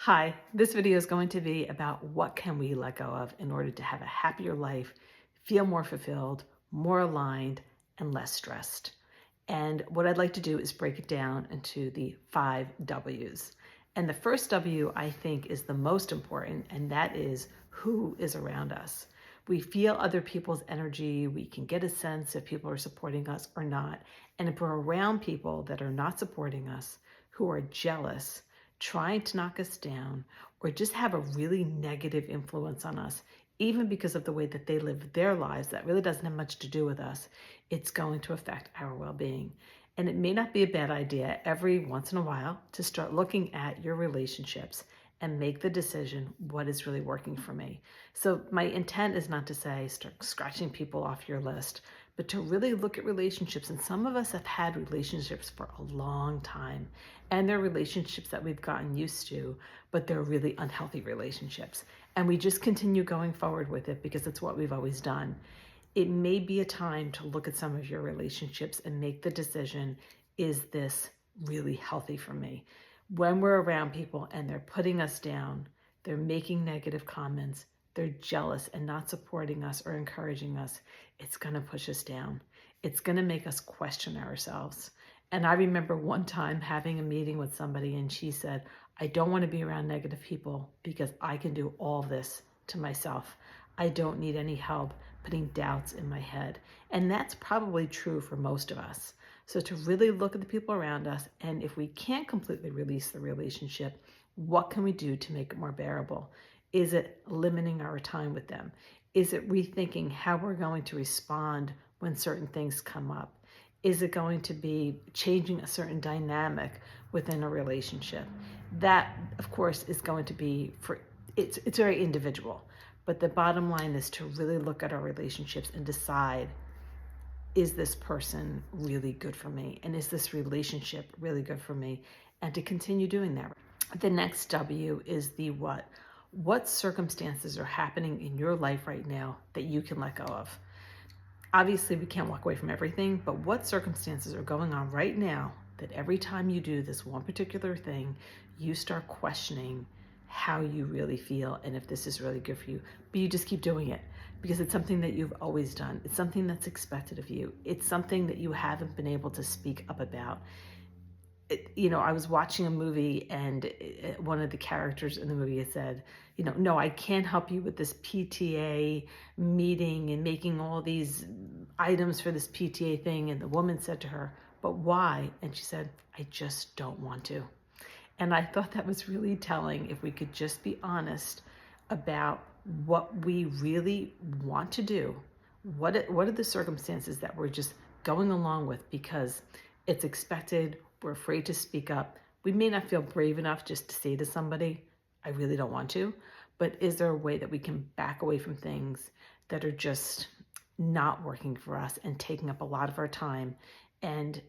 Hi, this video is going to be about what can we let go of in order to have a happier life, feel more fulfilled, more aligned, and less stressed. And what I'd like to do is break it down into the 5 W's. And the first W I think is the most important, and that is who is around us. We feel other people's energy. We can get a sense if people are supporting us or not. And if we're around people that are not supporting us, who are jealous, trying to knock us down, or just have a really negative influence on us, even because of the way that they live their lives, that really doesn't have much to do with us, it's going to affect our well-being. And it may not be a bad idea every once in a while to start looking at your relationships and make the decision, what is really working for me? So my intent is not to say start scratching people off your list, but to really look at relationships. And some of us have had relationships for a long time, and they're relationships that we've gotten used to, but they're really unhealthy relationships. And we just continue going forward with it because it's what we've always done. It may be a time to look at some of your relationships and make the decision, is this really healthy for me? When we're around people and they're putting us down, they're making negative comments, they're jealous and not supporting us or encouraging us, it's going to push us down. It's going to make us question ourselves. And I remember one time having a meeting with somebody and she said, I don't want to be around negative people because I can do all this to myself. I don't need any help putting doubts in my head. And that's probably true for most of us. So to really look at the people around us, and if we can't completely release the relationship, what can we do to make it more bearable? Is it limiting our time with them? Is it rethinking how we're going to respond when certain things come up? Is it going to be changing a certain dynamic within a relationship? That, of course, is going to be it's very individual. But the bottom line is to really look at our relationships and decide, is this person really good for me? And is this relationship really good for me? And to continue doing that. The next W is the what. What circumstances are happening in your life right now that you can let go of? Obviously, we can't walk away from everything, but what circumstances are going on right now that every time you do this one particular thing, you start questioning how you really feel and if this is really good for you, but you just keep doing it because it's something that you've always done. It's something that's expected of you. It's something that you haven't been able to speak up about. I was watching a movie and one of the characters in the movie had said, no, I can't help you with this PTA meeting and making all these items for this PTA thing. And the woman said to her, but why? And she said, I just don't want to. And I thought that was really telling. If we could just be honest about what we really want to do, what are the circumstances that we're just going along with because it's expected, we're afraid to speak up. We may not feel brave enough just to say to somebody, I really don't want to, but is there a way that we can back away from things that are just not working for us and taking up a lot of our time? And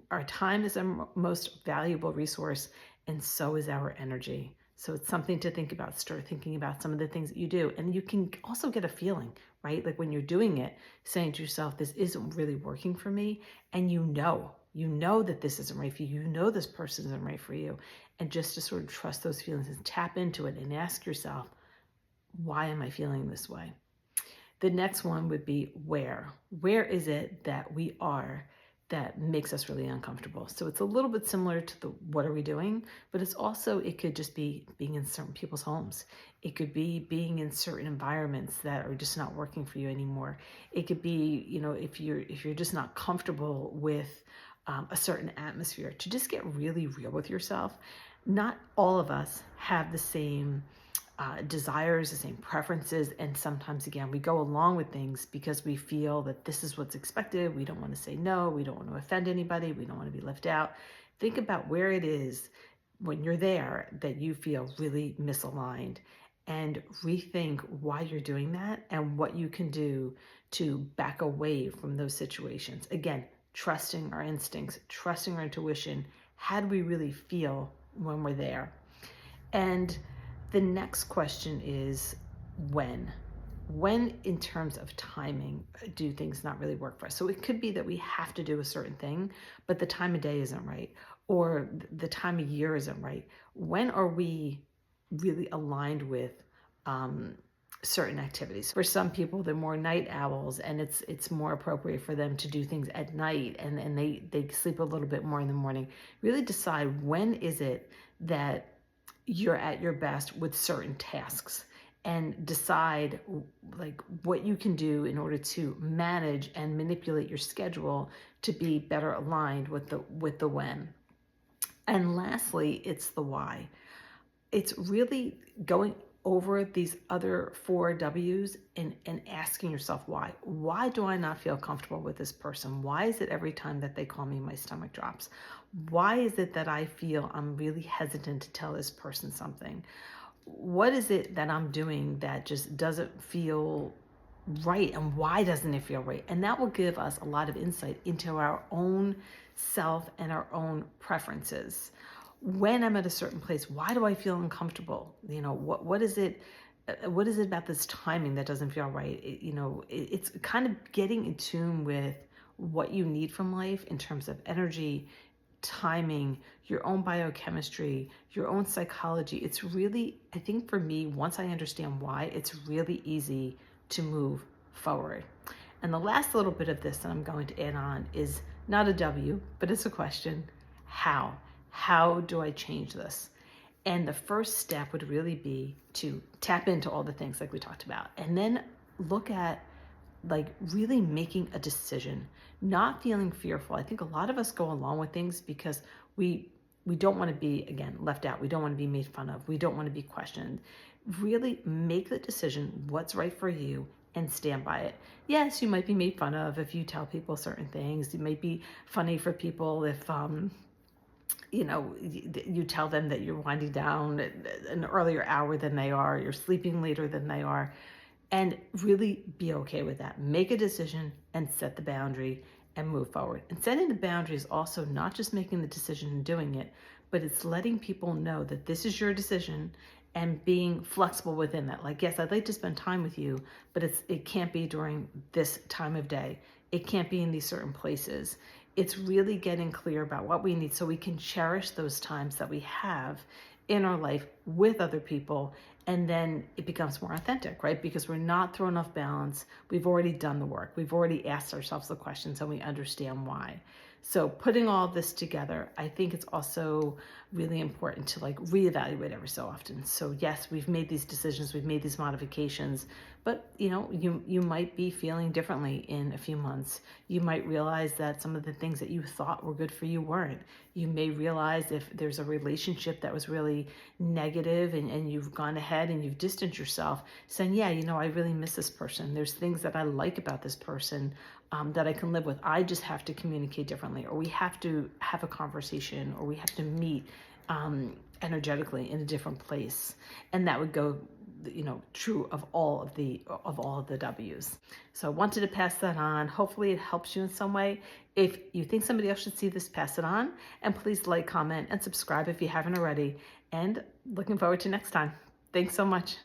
our time is our most valuable resource, and so is our energy. So it's something to think about. Start thinking about some of the things that you do. And you can also get a feeling, right? Like when you're doing it, saying to yourself, this isn't really working for me. And you know that this isn't right for you. You know this person isn't right for you. And just to sort of trust those feelings and tap into it and ask yourself, why am I feeling this way? The next one would be where. Where is it that we are that makes us really uncomfortable? So it's a little bit similar to the what are we doing, but it could just be being in certain people's homes. It could be being in certain environments that are just not working for you anymore. It could be, if you're just not comfortable with a certain atmosphere, to just get really real with yourself. Not all of us have the same desires, the same preferences, and sometimes again we go along with things because we feel that this is what's expected. We don't want to say no, we don't want to offend anybody, we don't want to be left out. Think about where it is when you're there that you feel really misaligned, and rethink why you're doing that and what you can do to back away from those situations. Again, trusting our instincts, trusting our intuition. How do we really feel when we're there? And the next question is when. When, in terms of timing, do things not really work for us? So it could be that we have to do a certain thing, but the time of day isn't right, or the time of year isn't right. When are we really aligned with um, certain activities. For some people, they're more night owls, and it's more appropriate for them to do things at night, and they sleep a little bit more in the morning. Really decide when is it that you're at your best with certain tasks, and decide like what you can do in order to manage and manipulate your schedule to be better aligned with the when. And lastly, it's the why. It's really going over these other four W's and asking yourself why. Why do I not feel comfortable with this person? Why is it every time that they call me, my stomach drops? Why is it that I feel I'm really hesitant to tell this person something? What is it that I'm doing that just doesn't feel right, and why doesn't it feel right? And that will give us a lot of insight into our own self and our own preferences. When I'm at a certain place, why do I feel uncomfortable? What is it? What is it about this timing that doesn't feel right? It's kind of getting in tune with what you need from life in terms of energy, timing, your own biochemistry, your own psychology. It's really, I think for me, once I understand why, it's really easy to move forward. And the last little bit of this that I'm going to add on is not a W, but it's a question. How? How do I change this? And the first step would really be to tap into all the things like we talked about, and then look at like really making a decision, not feeling fearful. I think a lot of us go along with things because we don't want to be, again, left out. We don't want to be made fun of. We don't want to be questioned. Really make the decision what's right for you and stand by it. Yes, you might be made fun of if you tell people certain things. It might be funny for people if you tell them that you're winding down at an earlier hour than they are, you're sleeping later than they are, and really be okay with that. Make a decision and set the boundary and move forward. And setting the boundary is also not just making the decision and doing it, but it's letting people know that this is your decision and being flexible within that. Like, yes, I'd like to spend time with you, but it can't be during this time of day. It can't be in these certain places. It's really getting clear about what we need so we can cherish those times that we have in our life with other people, and then it becomes more authentic, right? Because we're not throwing off balance. We've already done the work. We've already asked ourselves the questions and we understand why. So putting all this together, I think it's also really important to like reevaluate every so often. So yes, we've made these decisions, we've made these modifications, but you might be feeling differently in a few months. You might realize that some of the things that you thought were good for you weren't. You may realize if there's a relationship that was really negative, and you've gone ahead and you've distanced yourself, saying, yeah, I really miss this person. There's things that I like about this person that I can live with. I just have to communicate differently, or we have to have a conversation, or we have to meet energetically in a different place. And that would go true of all of the W's. So I wanted to pass that on. Hopefully it helps you in some way. If you think somebody else should see this, pass it on, and please like, comment, and subscribe if you haven't already. And looking forward to next time. Thanks so much.